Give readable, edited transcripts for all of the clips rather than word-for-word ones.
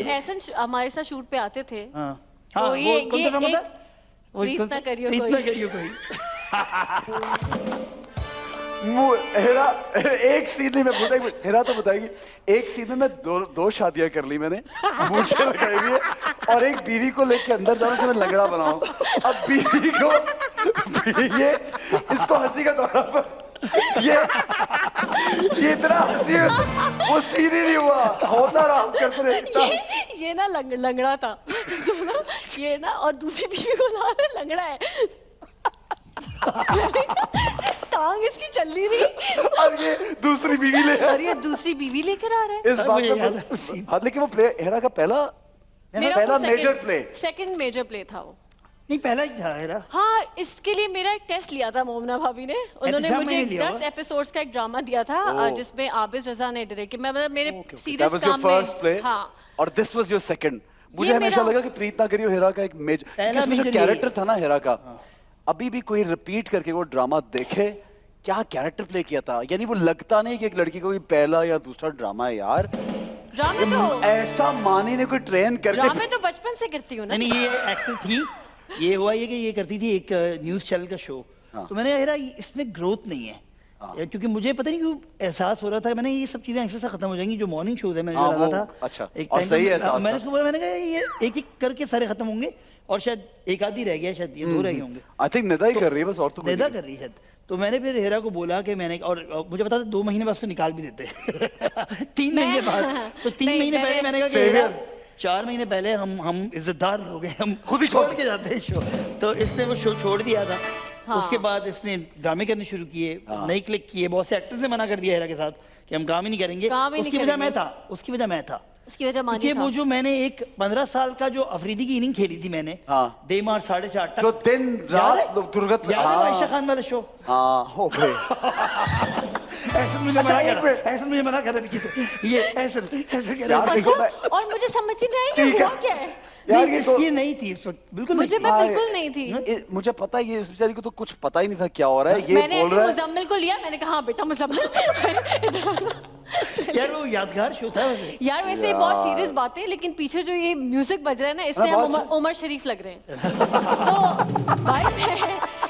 एहसन हमारे साथ शूट पे आते थे। तो ये प्रीत ना करियो कोई। हेरा एक सीन में मैं हेरा तो बताएगी, एक सीन में मैं दो शादियां कर ली मैंने, मूछें लगाई हुई है, और एक बीवी को लेके अंदर जाऊं उसमें लगड़ा बनाऊं। अब बीवी को ये इसको हंसी का दौरा पर ये इतना हंसी वो सीन ही नहीं हुआ, होता रहा करते रहे। ये ना लंगड़ा था तो ना ये ना, और दूसरी बीवी को ला रहे लंगड़ा है टांग इसकी चल नहीं रही, और ये दूसरी बीवी लेकर आ रहा है इस बात में। हाँ लेकिन वो प्ले हेरा का पहला major play, second major play था वो। नहीं पहला ही था हेरा। हाँ, इसके लिए मेरा एक टेस्ट लिया था मोमना भाभी ने, उन्होंने मुझे 10 एपिसोड्स का एक ड्रामा दिया था जिसमें आबिद रजा ने डायरेक्ट किया। मैं मतलब मेरे सीरियस काम में। हाँ, और दिस वाज योर सेकंड। मुझे हमेशा लगा कि प्रीत ना करियो हेरा का एक मेजर, इसमें जो कैरेक्टर था ना हेरा का, अभी भी कोई रिपीट करके वो ड्रामा देखे, क्या कैरेक्टर प्ले किया था। यानी वो लगता नहीं कि एक लड़की को पहला या दूसरा ड्रामा है यार। ड्रामे तो ऐसा मानी ने कोई ट्रेन करके, ड्रामे तो बचपन से करती हूँ ना। नहीं ये एक्टर थी, ये हुआ ये कि ये करती थी एक न्यूज चैनल का शो। तो मैंने हेरा इसमें ग्रोथ नहीं है, क्योंकि मुझे पता नहीं क्यों एहसास हो रहा था मैंने ये सब चीजें ऐसे खत्म हो जाएंगी जो मॉर्निंग शोज है मैंने लगा था। अच्छा, एक और सही एहसास मैंने उसको बोला, मैंने कहा ये एक एक करके सारे खत्म होंगे और शायद एक आधी रह गया, शायद ये 2 रह गए होंगे। आई थिंक निदा ही कर रही है बस, और तो निदा कर रही है। तो मैंने फिर हेरा को बोला कि मैंने, और मुझे पता था 2 महीने बाद उसको निकाल भी देते 3 महीने बाद। तो 3 महीने पहले मैंने कहा कि 4 महीने पहले हम इज्जतदार लोग हैं, हम खुद ही छोड़ के जाते हैं शो। तो इसने वो शो छोड़ दिया था। उसके बाद इसने ड्रामे करने शुरू किए, नहीं क्लिक किए। बहुत से एक्टर्स ने मना कर दिया हेरा के साथ कि हम काम ही नहीं करेंगे। उसकी वजह मैं था। उसकी वजह मानी था। वो जो मैंने एक 15 साल का जो अफरीदी की इनिंग खेली थी मैंने, देमार 4:30 तक, जो दिन रात दुर्गत आयशा खान वाला शो। हो गए। ऐसा मुझे मना कर रहा है ये ऐसा कह रहा है। और मुझे समझ ही नहीं आई कि हुआ क्या है यार। ये नहीं थी इस वक्त, बिल्कुल बिल्कुल नहीं थी। मुझे पता है ये इस बेचारी को तो कुछ पता ही नहीं था क्या हो रहा है। ये बोल रहा है मुजम्मिल को लिया, मैंने कहा हाँ बेटा मुजम्मिल। यार वो यादगार शो था यार। वैसे बहुत सीरियस बातें, लेकिन पीछे जो ये म्यूजिक बज रहा है ना, इससे हम उमर शरीफ लग रहे हैं। तो भाई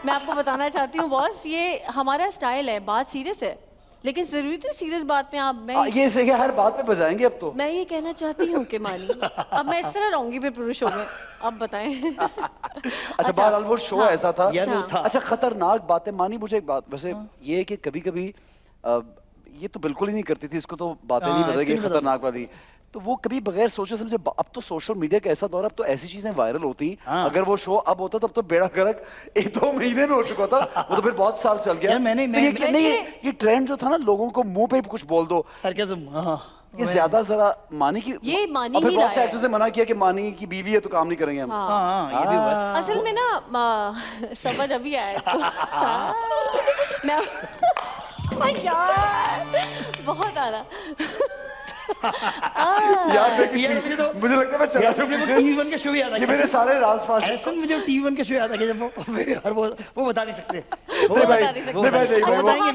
मैं आपको बताना चाहती हूँ बॉस, ये हमारा स्टाइल है, बात सीरियस है, लेकिन जरूरी तो सीरियस बात में आप ये सही है, हर बात पे बजाएंगे अब तो। मैं ये कहना चाहती हूँ कि मानी अब मैं इस तरह रहूंगी फिर पूरे शो में। अब बताएं। अच्छा बहरहाल वो शो ऐसा था। अच्छा खतरनाक बात है मानी, मुझे एक बात वैसे ये है कि कभी कभी ये तो बिल्कुल ही नहीं करती थी, इसको तो बातें नहीं पता कि खतरनाक वाली। तो वो कभी बगैर सोचे समझे, अब तो सोशल मीडिया का ऐसा दौर, अब तो ऐसी चीजें वायरल होती। अगर वो शो अब होता तब तो बेड़ा गर्क 1-2 महीने में हो चुका था, वो तो फिर बहुत साल चल गया। ये ट्रेंड जो था ना, लोगों को मुंह पे कुछ बोल दो, ये ज्यादा जरा मानी की, ये मानी फिर बहुत से एक्टर्स ने मना किया कि मानी की बीवी है तो काम नहीं करेंगे हम। ये भी हुआ। असल में ना समझ अभी आया यार बहुत आला। यार मुझे लगता है मैं चला TV1 का शो याद आ गया। ये मेरे सारे राज फाश ऐसा मुझे TV1 का शो याद आ गया, जब वो बता नहीं सकते।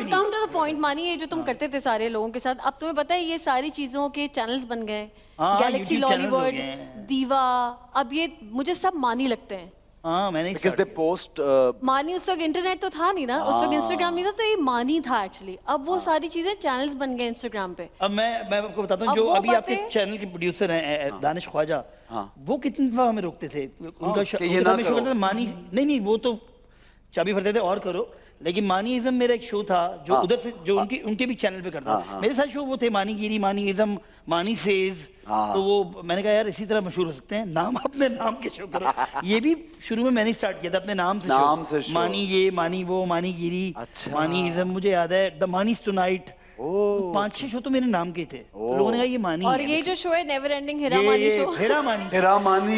कम टू द पॉइंट मानी, ये जो तुम करते थे सारे लोगों के साथ, अब तुम्हें पता है ये सारी चीजों के चैनल्स बन गए, गैलेक्सी, लॉलीवुड, दीवा, अब ये मुझे सब मानी लगते हैं। मैंने पोस्ट मानी उस वक्त इंटरनेट तो था नहीं ना, उस वक्त इंस्टाग्राम नहीं था, तो ये मानी था एक्चुअली। अब वो सारी चीजें चैनल्स बन गए इंस्टाग्राम पे। अब मैं आपको बताता हूँ, जो अभी आपके चैनल के प्रोड्यूसर हैं दानिश ख्वाजा, वो कितनी दफा हमें रोकते थे। उनका शो करता था मानी, नहीं वो तो चाबी भरते थे और करो, लेकिन मानीइज्म मेरा एक शो था जो उधर से, जो उनके भी चैनल पे करता। मेरे साथ शो वो थे मानीगिरी, मानीइज्म, मानी सेज। तो वो मैंने कहा यार इसी तरह मशहूर हो सकते हैं, नाम अपने नाम के शो करो। ये भी शुरू में मैंने स्टार्ट किया था अपने नाम से शो। मानी ये, मानी वो, मानीगिरी, मानीइज्म। मुझे याद है द मानीज टुनाइट, 5-6 शो तो मेरे नाम के थे। तो लोगों ने कहा ये मानी। और ये जो शो है नेवर एंडिंग हेरा मानी शो, हेरा मानी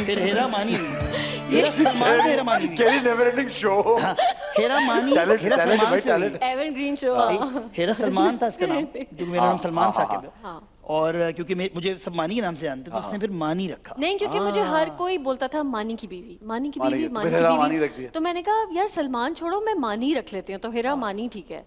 फिर हेरा मानी हेरा मानी केरी नेवर एंडिंग शो, हेरा मानी, हेरा सलमान, एवरग्रीन शो। हेरा सलमान था इसका नाम, क्योंकि मेरा नाम सलमान साकिब है। और क्योंकि मुझे सब मानी के नाम से जानते, तो उसने फिर मानी रखा। नहीं, क्योंकि मुझे हर कोई बोलता था मानी की बीवी, मानी की बीवी, मानी की बीवी। तो मैंने कहा यार सलमान छोड़ो, मैं मानी रख लेती हूँ, तो हेरा मानी ठीक है।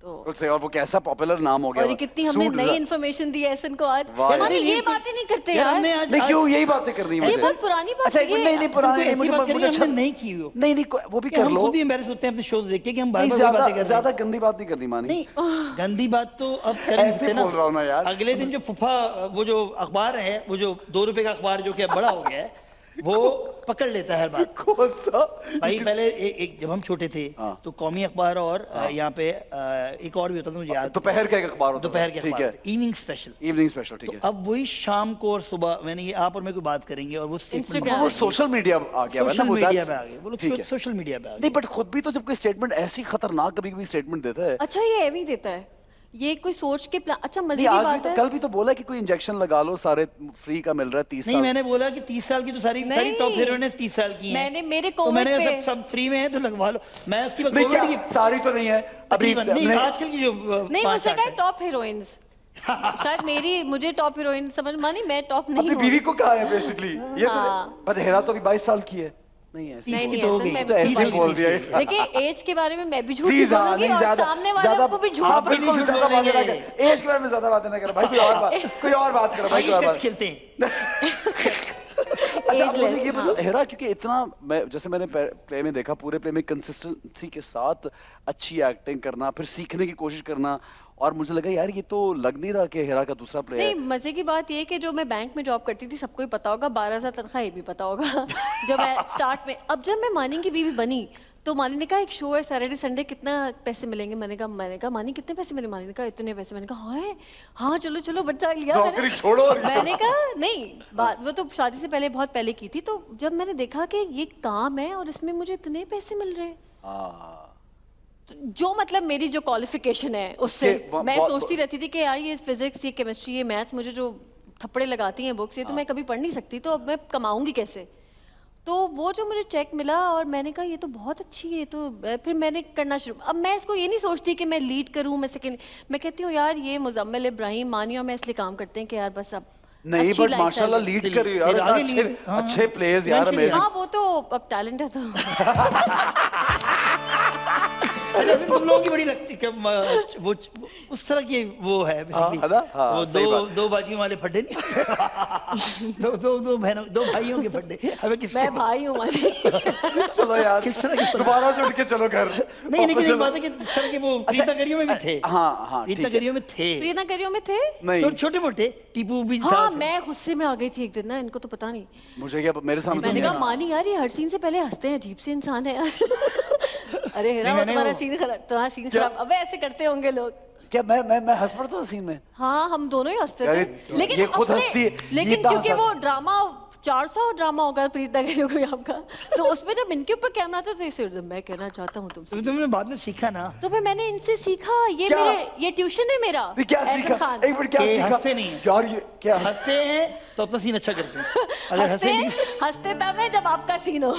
तो और वो कैसा पॉपुलर नाम हो गया। और ये कितनी हमने नई इन्फॉर्मेशन दी है एसन को आज। हमारी ये बातें नहीं करते यार। नहीं क्यों यही बातें करनी है ये बहुत पुरानी बात अच्छा नहीं नहीं पुरानी नहीं मुझे अच्छा नहीं की हो नहीं वो भी कर लो। खुद भी एम्बैरेस होते हैं अपने शोज देख के कि हम बार-बार बातें कर रहे हैं। ज्यादा गंदी बात नहीं करनी मानी। नहीं गंदी बात तो अब कर नहीं सकते ना। बोल रहा हूं ना यार। अगले दिन जो फुफा वो जो अखबार है वो जो 2 रुपए का अखबार जो कि बड़ा हो गया है वो पकड़ लेता है हर बात। कौन सा भाई पहले एक जब हम छोटे थे तो कौमी अखबार और यहाँ पे एक और भी होता था मुझे याद। दोपहर का एक अखबार होता था। दोपहर के अखबार इवनिंग स्पेशल ठीक है। अब वही शाम को और सुबह मैंने ये आप और मैं कोई बात करेंगे और वो सोशल मीडिया आ गया सोशल मीडिया पे आ गए वो लोग सोशल मीडिया पे आ गए। नहीं बट खुद भी तो जब कोई स्टेटमेंट ऐसी खतरनाक कभी-कभी स्टेटमेंट देता है। अच्छा ये एवी देता है ये कोई सोच के प्लान। अच्छा मजे की बात है। कल भी तो बोला कि कोई इंजेक्शन लगा लो सारे फ्री का मिल रहा है 30 साल। नहीं मैंने बोला कि 30 साल की तो सारी टॉप हीरोइन ने 30 साल की हैं। मैंने मेरे कोविड पे सब फ्री में है तो लगवा लो। मैं उसकी कोविड की सारी तो नहीं है अभी आजकल की जो नहीं मुझसे कहा टॉप हीरोइंस शायद मेरी मुझे टॉप हीरोइन समझ मानी मैं टॉप नहीं हूं। अपनी बीवी को कहा है बेसिकली ये तो पर हेरा तो अभी 22 साल की है। नहीं ऐसे नहीं ऐसे बोल दिया। देखिए एज के बारे में मैं भी झूठ बोलूंगी और सामने वाले को भी झूठ बिल्कुल ज्यादा बातें ना कर। एज के बारे में ज्यादा बातें ना कर भाई कोई और बात करो भाई कोई और बात खेलते हैं। अच्छा मुझे ये बताओ हेरा क्योंकि इतना मैं जैसे मैंने प्ले में देखा पूरे प्ले में कंसिस्टेंसी के साथ अच्छी एक्टिंग करना फिर सीखने की कोशिश करना और मुझे लगा यार ये तो लग नहीं रहा कि हेरा का दूसरा प्ले है। नहीं मजे की बात ये कि जो मैं बैंक में जॉब करती थी सबको ही पता होगा 12,000 तनख्वाह ये भी पता होगा जब मैं स्टार्ट में अब जब मैं मानी की बीवी बनी तो मानी ने कहा एक शो है सैटरडे संडे कितना पैसे मिलेंगे मैंने कहा मानी कितने पैसे मिले मानी ने कहा इतने पैसे मैंने कहा हाँ चलो चलो बच्चा लिया मैंने कहा नहीं बात वो तो शादी से पहले बहुत पहले की थी तो जब मैंने देखा कि ये काम है और इसमें मुझे इतने पैसे मिल रहे हैं जो मतलब मेरी जो क्वालिफिकेशन है उससे मैं सोचती रहती थी कि यार ये फिजिक्स ये केमिस्ट्री ये मैथ्स मुझे जो थप्पड़े लगाती हैं बुक्स ये तो मैं कभी पढ़ नहीं सकती तो अब मैं कमाऊंगी कैसे तो वो जो मुझे चेक मिला और मैंने कहा ये तो बहुत अच्छी है तो फिर मैंने करना शुरू अब मैं इसको ये नहीं सोचती कि मैं लीड करूं मैं सेकंड मैं कहती हूँ यार ये मुजम्मिल इब्राहिम मानिया मैं इसलिए काम करते हैं कि यार बस अब नहीं बट माशाल्लाह लीड कर रही हो यार अच्छे प्लेयर्स यार अमेजिंग। हाँ वो तो अब टैलेंट है तो तुम लोगों की बड़ी लगती है वो उस तरह की वो है बेसिकली वो दो बाजियों वाले फड्डे नहीं दो भाइयों के फड्डे हमें किसके मैं भाई हूँ वाली चलो यार किस तरह की दोबारा से उठ के चलो घर नहीं लेकिन एक बात है कि इस तरह के वो प्रीतनगरियों में भी थे। हाँ प्रीतनगरियों में थे प्रीतनगरियों में थे नहीं छोटे मोटे टीपू भी हाँ मैं गुस्से में आ गई थी एक दिन ना इनको तो पता नहीं मुझे क्या मेरे सामने मैंने कहा मानी यार ये हर सीन से पहले हंसते हैं अजीब से इंसान है यार अरे हेरा तुम्हारा सीन खराब अबे ऐसे करते होंगे लोग क्या मैं हंस पड़ता हूँ सीन में। हाँ हम दोनों ही हंसते थे लेकिन ये खुद हंसती है लेकिन क्योंकि वो ड्रामा 400 ड्रामा होगा प्रीतनगरियों को आपका तो उसमें जब इनके ऊपर कैमरा था तो इसे मैं कहना चाहता हूँ तुमसे तुमने बाद में सीखा ना तो फिर मैंने इनसे सीखा ये मेरे ये ट्यूशन है मेरा क्या सीखा एक मिनट क्या सीखा हंसते नहीं यार ये क्या हंसते हैं तो अपना सीन अच्छा करते हैं अगर हंसते तब है जब आपका सीन हो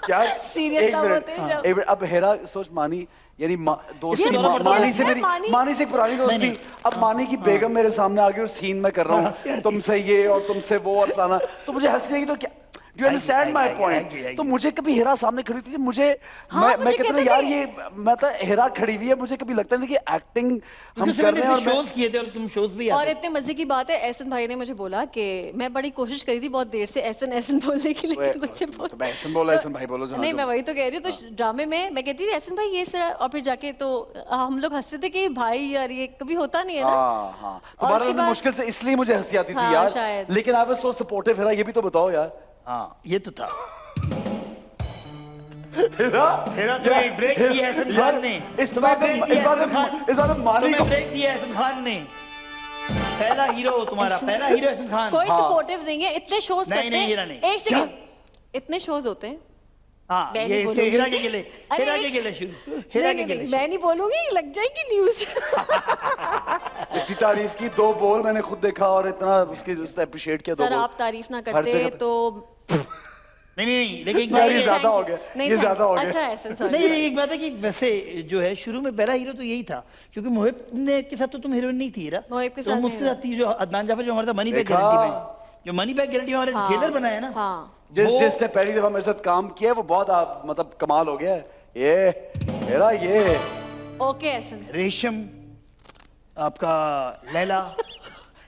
यार सीरियस तब होते हैं एक मिनट अब हेरा सोच मानी यानी दोस्ती मानी से मेरी मानी से पुरानी दोस्ती अब मानी की बेगम मेरे सामने आ गई और सीन में कर रहा हूँ तुमसे ये और तुमसे वो और फलाना तो मुझे हंसी आएगी तो क्या do you understand my point तो मुझे कभी हेरा सामने खड़ी थी मुझे मैं कहता था यार ये मैं तो हेरा खड़ी हुई है मुझे कभी लगता नहीं कि एक्टिंग हम कर रहे हैं और शोज किए थे और तुम शोज भी और इतने मजे की बात है एहसन भाई ने मुझे बोला कि मैं बड़ी कोशिश करी थी बहुत देर से एहसन बोलने की लेकिन मुझसे बोल एहसन बोला एहसन भाई बोलो नहीं मैं वही तो कह रही हूँ तो ड्रामे में मैं कहती थी एहसन भाई ये सर और फिर जाके तो हम लोग हंसते थे कि भाई यार ये कभी होता नहीं है ना हां तुम्हारा मुश्किल से इसलिए मुझे हंसी आती थी यार लेकिन आप सो सपोर्टिव हेरा ये भी तो बताओ यार। हाँ ये तो था हेरा जो ब्रेक दिया एहसन खान ने इस बात में मानी को ब्रेक दिया एहसन खान ने पहला हीरो तुम्हारा पहला हीरो एहसन खान कोई सपोर्टिव नहीं है इतने शोज करते हैं एक सेकंड इतने शोज होते हैं हाँ ये हेरा के गिले शुरू हेरा के गिले मैं नहीं बोलूंगी लग जाएगी न्यूज़ इतनी तारीफ की 2 बोल मैंने खुद देखा और इतना उसके अप्रिशिएट किया 2 बोल आप तारीफ ना करते तो नहीं लेकिन ये ज्यादा हो गया ये ज्यादा हो गया अच्छा ऐसा नहीं एक बात है कि वैसे जो है शुरू में पहला हीरो तो यही था क्योंकि मोहिब ने के साथ तो तुम हीरोइन नहीं थी हीरा मोहिब के साथ मुझसे साथ थी जो अदनान जाफर जो हमारे साथ मनी बैग गारंटी में जो मनी बैग गारंटी में हमारे ट्रेलर बनाया ना जिसने पहली दफा मेरे साथ काम किया वो बहुत मतलब कमाल हो गया ये हेरा ये ओके एहसन। रेशम, आपका लैला,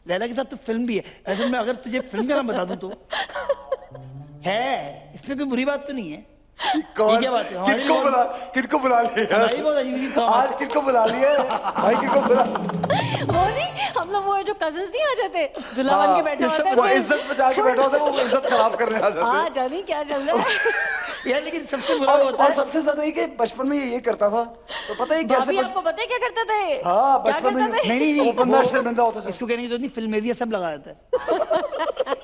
लैला के साथ तो फिल्म भी है। असल में अगर तुझे फिल्म का नाम बता दूं तो है, इसमें कोई बुरी बात तो नहीं है। कौन? क्या बात है? किनको बुला लिया? आज किनको बुला लिया भाई? किनको बुला? वो नहीं, हम लोग वो जो कजिन्स नहीं आ जाते, दूल्हा बन के बैठे होते हैं, वो इज्जत बचा के बैठा होता है, वो इज्जत खराब करने आ जाते हैं। हाँ जानी क्या चल रहा है। यार लेकिन सबसे बुरा होता और है, सबसे ज्यादा ये कि बचपन में ये करता था, तो पता है कैसे आपको पता है क्या करता था ये? हाँ क्या बचपन में करता था? नहीं वो बंदा शर्मिंदा होता था। इसको कहने की जरूरत नहीं, फिल्मेजिया सब लगा देता है।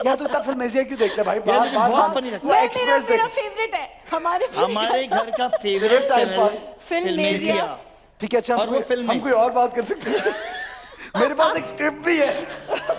यार तो इतना फिल्मेजिया क्यों देखता है भाई? यार, बात बहुत बात funny लगता वो है। एक्सप्रेस मेरा देख। फेवरेट है हमारे घर का फेवरेट टाइम चैनल पास फिल्मेजिया। ठीक है, अच्छा और वो फिल्म हम कोई और बात कर सकते हैं। मेरे पास एक स्क्रिप्ट भी है।